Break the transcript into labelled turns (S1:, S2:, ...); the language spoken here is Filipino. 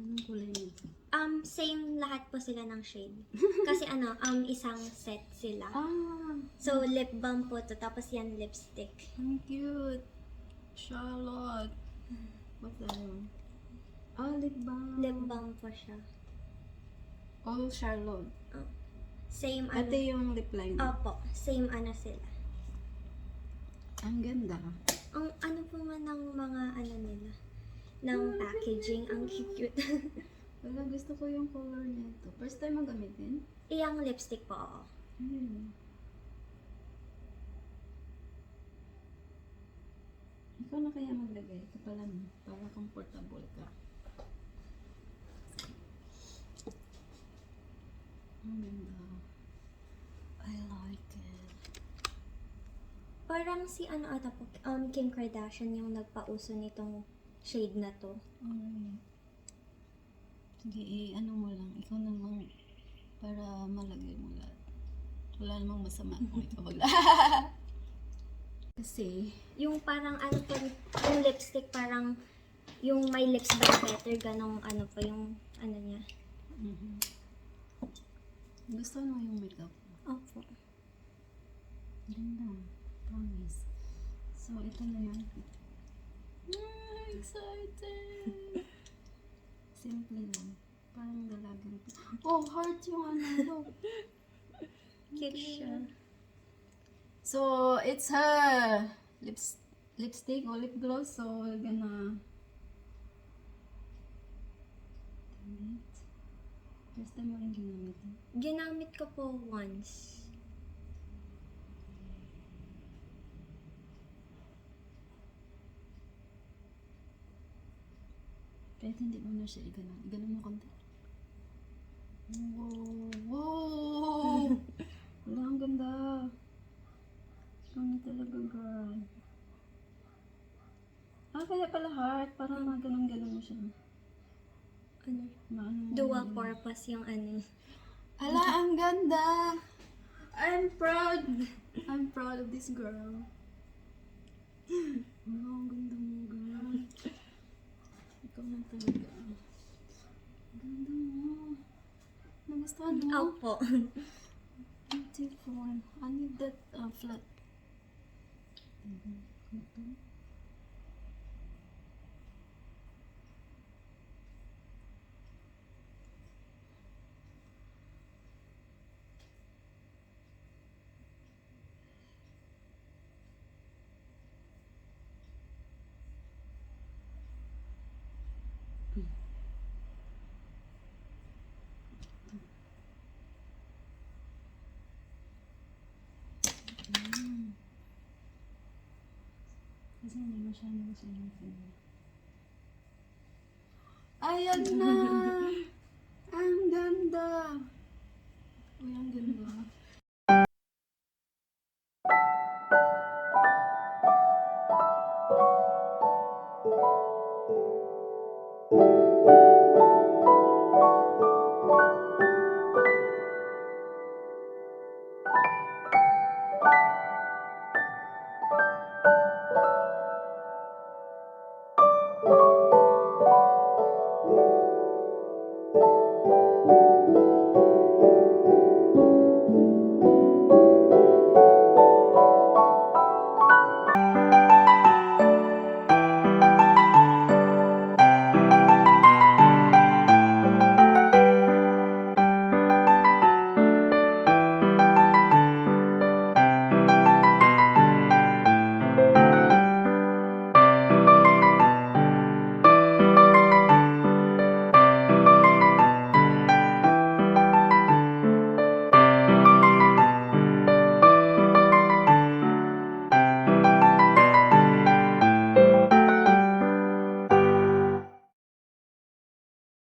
S1: Anong kulay nito?
S2: Same lahat po sila ng shade. Kasi isang set sila. So, lip balm po to. Tapos yan, lipstick.
S1: Ang cute. Charlotte. What's that one? Lip balm.
S2: Lip balm po siya.
S1: All Charlotte.
S2: Same
S1: Ate yung lip liner.
S2: Opo, same sila.
S1: Ang ganda.
S2: Ang po nga ng mga nila, ng packaging, ang cute.
S1: Wala, gusto ko yung color nito. First time mo gamitin?
S2: Iyang lipstick po, oo.
S1: Ikaw na kaya maglagay. Ito pala no, para comfortable ka. Ang ganda. I like it.
S2: Parang si ata po, Kim Kardashian yung nagpauso nitong shade na to.
S1: Alright. Sige, mo lang. Ikaw namang para malagay mo lahat. Wala namang masama kung ikaw maglagay. Kasi,
S2: Yung parang po, yung lipstick parang yung my lips but better, ganong po yung niya.
S1: gusto mo yung makeup.
S2: Opo.
S1: Ganda. Promise. So, ito na yan. Excited! Simple lang. Parang dalagang. Oh, heart yung
S2: Cute siya.
S1: So, it's her lipstick or lip gloss. So, we're gonna first time mo rin ginamit.
S2: Ginamit ko po once.
S1: Kahit hindi mo na siya iganon. Iganon mo konti. Wow! Wala, ang ganda. Ang talaga, girl. Kaya pala heart. Parang maganon-ganon mo siya.
S2: Dual purpose yung
S1: Ala, ang ganda! I'm proud! I'm proud of this girl. Wala, ang ganda mo, girl. Ikaw na talaga. Ganda mo. Nagustuhan mo?
S2: Opo.
S1: Beautiful. I need that flat. Ito. Kasi hindi masyadong sinipin. Ayan na! Ang ganda! Uy, ang ganda.